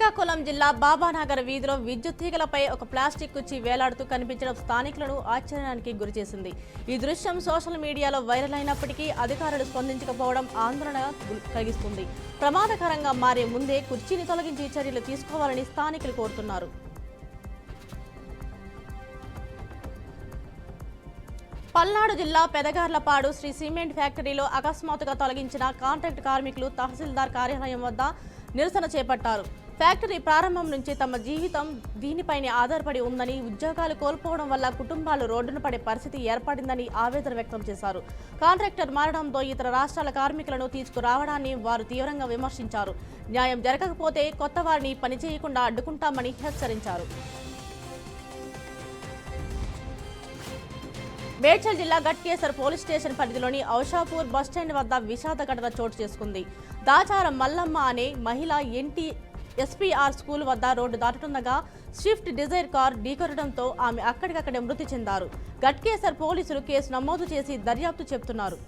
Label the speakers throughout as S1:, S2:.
S1: శ్రీకాకుళం జిల్లా బాబానగర్ వీధిలో విద్యుత్ తీగలపై ఒక ప్లాస్టిక్ కుర్చీ వేలాడుతూ కనిపించడం స్థానికులను ఆశ్చర్యానికి గురిచేసింది. ఈ దృశ్యం సోషల్ మీడియాలో వైరల్ అయినప్పటికీ అధికారులు స్పందించకపోవడం ఆందోళన కలిగిస్తుంది. ప్రమాదకరంగా మారే ముందే కుర్చీని తొలగించి చర్యలు తీసుకోవాలని స్థానికులు కోరుతున్నారు. పల్నాడు జిల్లా పెదగార్లపాడు శ్రీ సిమెంట్ ఫ్యాక్టరీలో అకస్మాత్తుగా తొలగించిన కాంట్రాక్ట్ కార్మికులు తహసీల్దార్ కార్యాలయం వద్ద నిరసన చేపట్టారు. ఫ్యాక్టరీ ప్రారంభం నుంచి తమ జీవితం దీనిపైనే ఆధారపడి ఉందని, ఉద్యోగాలు కోల్పోవడం వల్ల కుటుంబాలు రోడ్డున పడే పరిస్థితి ఏర్పడిందని ఆవేదన వ్యక్తం చేశారు. కాంట్రాక్టర్ మారడంతో ఇతర రాష్ట్రాల కార్మికులను తీసుకురావడాన్ని వారు తీవ్రంగా విమర్శించారు. న్యాయం జరగకపోతే కొత్త వారిని పనిచేయకుండా అడ్డుకుంటామని హెచ్చరించారు. మేడ్చల్ జిల్లా గట్కేసర్ పోలీస్ స్టేషన్ పరిధిలోని ఔషాపూర్ బస్టాండ్ వద్ద విషాద ఘటన చోటు చేసుకుంది. దాచారం మల్లమ్మ అనే మహిళ ఎస్పీఆర్ స్కూల్ వద్ద రోడ్డు దాటుతుండగా స్విఫ్ట్ డిజైర్ కార్ ఢీకొనడంతో ఆమె అక్కడికక్కడే మృతి చెందారు. గట్కేసర్ పోలీసులు కేసు నమోదు చేసి దర్యాప్తు చెబుతున్నారు.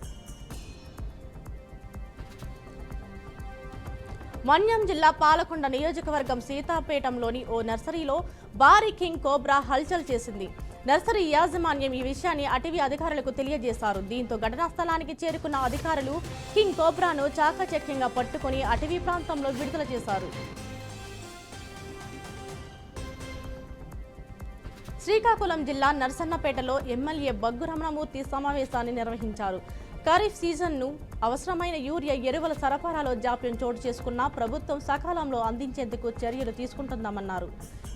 S1: మన్యం జిల్లా పాలకొండ నియోజకవర్గం సీతాపేటంలోని ఓ నర్సరీలో భారీ కింగ్ కోబ్రా హల్చల్ చేసింది. నర్సరీ యాజమాన్యం ఈ విషయాన్ని అటవీ అధికారులకు తెలియజేశారు. దీంతో ఘటనా స్థలానికి చేరుకున్న అధికారులు కింగ్ కోబ్రాను చాకచక్యంగా పట్టుకుని అటవీ ప్రాంతంలో విడుదల చేశారు. శ్రీకాకుళం జిల్లా నర్సన్నపేటలో ఎమ్మెల్యే బగ్గు రమణమూర్తి సమావేశాన్ని నిర్వహించారు. ఖరీఫ్ సీజన్ను అవసరమైన యూరియా ఎరువుల సరఫరాలో జాప్యం చోటు చేసుకున్న ప్రభుత్వం సకాలంలో అందించేందుకు చర్యలు తీసుకుంటుందామన్నారు.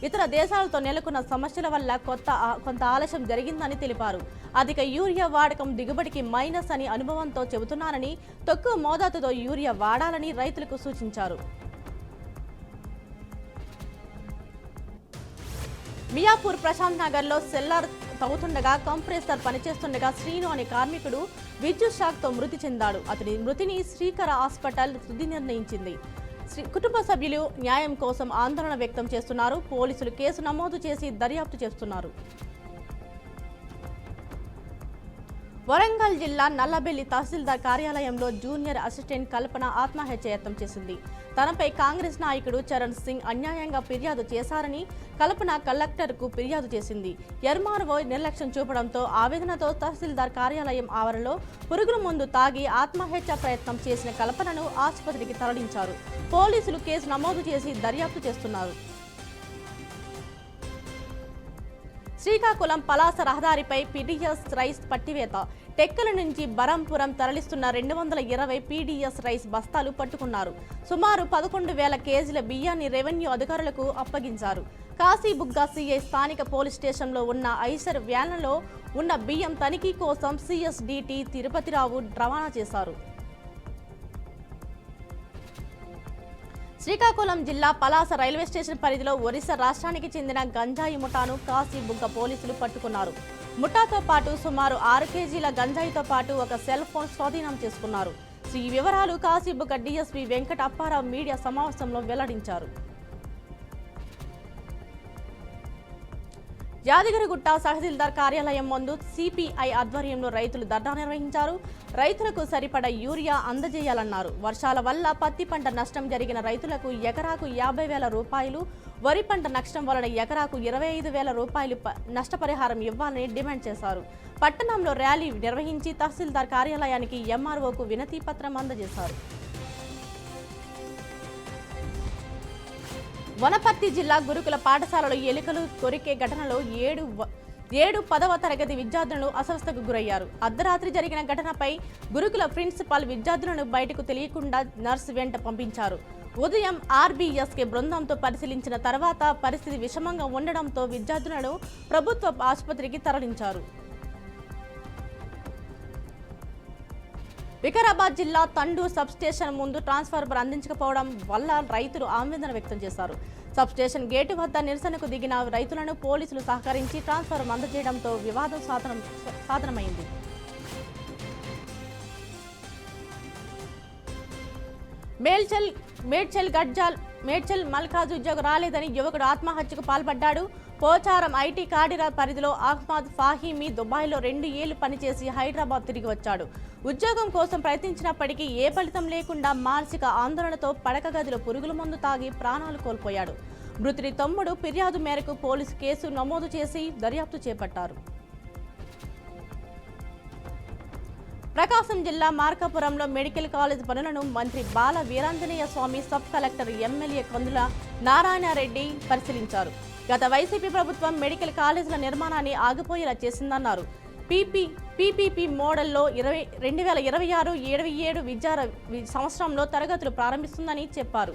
S1: ఇతర దేశాలతో నెలకొన్న సమస్యల వల్ల కొంత ఆలస్యం జరిగిందని తెలిపారు. అధిక యూరియా వాడకం దిగుబడికి మైనస్ అని అనుభవంతో చెబుతున్నానని, తక్కువ మోతాదుతో యూరియా వాడాలని రైతులకు సూచించారు. మియాపూర్ ప్రశాంత్ నగర్లో సెల్లార్ తవ్వుతుండగా కంప్రెసర్ పనిచేస్తుండగా శ్రీను అనే కార్మికుడు విద్యుత్ షాక్తో మృతి చెందాడు. అతని మృతిని శ్రీకర హాస్పిటల్ తుది నిర్ణయించింది. కుటుంబ సభ్యులు న్యాయం కోసం ఆందోళన వ్యక్తం చేస్తున్నారు. పోలీసులు కేసు నమోదు చేసి దర్యాప్తు చేస్తున్నారు. వరంగల్ జిల్లా నల్లబెల్లి తహసీల్దార్ కార్యాలయంలో జూనియర్ అసిస్టెంట్ కల్పన ఆత్మహత్య యత్నం చేసింది. తనపై కాంగ్రెస్ నాయకుడు చరణ్ సింగ్ అన్యాయంగా ఫిర్యాదు చేశారని కల్పన కలెక్టర్కు ఫిర్యాదు చేసింది. ఎంఆర్ఓ నిర్లక్ష్యం చూపడంతో ఆవేదనతో తహసీల్దార్ కార్యాలయం ఆవరణలో పురుగుల మందు తాగి ఆత్మహత్య ప్రయత్నం చేసిన కల్పనను ఆసుపత్రికి తరలించారు. పోలీసులు కేసు నమోదు చేసి దర్యాప్తు చేస్తున్నారు. శ్రీకాకుళం పలాస రహదారిపై పీడీఎస్ రైస్ పట్టివేత. టెక్కల నుంచి బరంపురం తరలిస్తున్న 220 పీడీఎస్ రైస్ బస్తాలు పట్టుకున్నారు. సుమారు 11,000 కేజీల బియ్యాన్ని రెవెన్యూ అధికారులకు అప్పగించారు. కాశీబుగ్గ సీఐ స్థానిక పోలీస్ స్టేషన్లో ఉన్న ఐసర్ వ్యాన్లలో ఉన్న బియ్యం తనిఖీ కోసం సిఎస్డిటి తిరుపతిరావు రవాణా చేశారు. శ్రీకాకుళం జిల్లా పలాస రైల్వే స్టేషన్ పరిధిలో ఒరిస్సా రాష్ట్రానికి చెందిన గంజాయి ముఠాను కాశీబుగ్గ పోలీసులు పట్టుకున్నారు. ముఠాతో పాటు సుమారు 6 కేజీల గంజాయితో పాటు ఒక సెల్ ఫోన్ స్వాధీనం చేసుకున్నారు. ఈ వివరాలు కాశీబుగ్గ డీఎస్పీ వెంకట అప్పారావు మీడియా సమావేశంలో వెల్లడించారు. యాదగిరిగుట్ట తహసీల్దార్ కార్యాలయం ముందు సిపిఐ ఆధ్వర్యంలో రైతులు ధర్నా నిర్వహించారు. రైతులకు సరిపడా యూరియా అందజేయాలన్నారు. వర్షాల వల్ల పత్తి పంట నష్టం జరిగిన రైతులకు ఎకరాకు 50,000 రూపాయలు, వరి పంట నష్టం వలన ఎకరాకు 25,000 రూపాయలు నష్టపరిహారం ఇవ్వాలని డిమాండ్ చేశారు. పట్టణంలో ర్యాలీ నిర్వహించి తహసీల్దార్ కార్యాలయానికి ఎంఆర్ఓకు వినతి పత్రం అందజేశారు. వనపర్తి జిల్లా గురుకుల పాఠశాలలో ఎలుకలు కొరికే ఘటనలో 10వ తరగతి విద్యార్థులను అస్వస్థతకు గురయ్యారు. అర్ధరాత్రి జరిగిన ఘటనపై గురుకుల ప్రిన్సిపాల్ విద్యార్థులను బయటకు తెలియకుండా నర్సు వెంట పంపించారు. ఉదయం ఆర్బీఎస్కే బృందంతో పరిశీలించిన తర్వాత పరిస్థితి విషమంగా ఉండడంతో విద్యార్థులను ప్రభుత్వ ఆసుపత్రికి తరలించారు. వికారాబాద్ జిల్లా తండూర్ సబ్స్టేషన్ ముందు ట్రాన్స్ఫార్మర్ అందించకపోవడం వల్ల రైతులు ఆవేదన వ్యక్తం చేశారు. సబ్స్టేషన్ గేటు వద్ద నిరసనకు దిగిన రైతులను పోలీసులు సహకరించి ట్రాన్స్ఫార్మర్ అందజేయడంతో వివాదం సాధనమైంది. మేడ్చల్ మల్కాజ్ ఉద్యోగం రాలేదని యువకుడు ఆత్మహత్యకు పాల్పడ్డాడు. పోచారం ఐటీ కాడిరా పరిధిలో అహ్మద్ ఫాహీమి దుబాయ్లో 2 ఏళ్లు పనిచేసి హైదరాబాద్ తిరిగి వచ్చాడు. ఉద్యోగం కోసం ప్రయత్నించినప్పటికీ ఏ ఫలితం లేకుండా మానసిక ఆందోళనతో పడక గదిలో పురుగుల మందు తాగి ప్రాణాలు కోల్పోయాడు. మృతుడి తమ్ముడు ఫిర్యాదు మేరకు పోలీసు కేసు నమోదు చేసి దర్యాప్తు చేపట్టారు. ప్రకాశం జిల్లా మార్కాపురంలో మెడికల్ కాలేజ్ పనులను మంత్రి బాల Veeranjaneya Swamy, sub collector MLA కందుల నారాయణరెడ్డి పరిశీలించారు. గత వైసీపీ ప్రభుత్వం మెడికల్ కాలేజీల నిర్మాణాన్ని ఆగిపోయేలా చేసిందన్నారు. పీపీపీ మోడల్లో 2026-27 విద్యా సంవత్సరంలో తరగతులు ప్రారంభిస్తుందని చెప్పారు.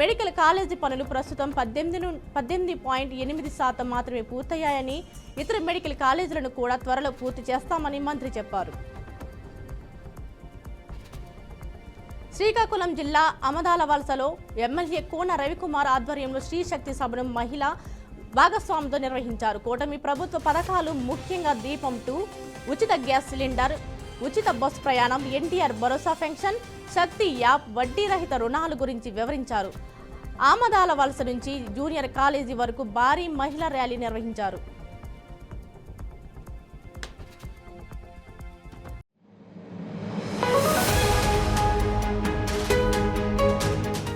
S1: మెడికల్ కాలేజీ పనులు ప్రస్తుతం 18.8% మాత్రమే పూర్తయ్యాయని, ఇతర మెడికల్ కాలేజీలను కూడా త్వరలో పూర్తి చేస్తామని మంత్రి చెప్పారు. శ్రీకాకుళం జిల్లా అమదాల వలసలో ఎమ్మెల్యే కోన రవికుమార్ ఆధ్వర్యంలో శ్రీశక్తి సభను మహిళా భాగస్వామ్యంతో నిర్వహించారు. కూటమి ప్రభుత్వ పథకాలు, ముఖ్యంగా దీపం 2, ఉచిత గ్యాస్ సిలిండర్, ఉచిత బస్ ప్రయాణం, ఎన్టీఆర్ భరోసా పెన్షన్, శక్తి యాప్, వడ్డీ రహిత రుణాల గురించి వివరించారు. ఆమదాల వలస నుంచి జూనియర్ కాలేజీ వరకు భారీ మహిళా ర్యాలీ నిర్వహించారు.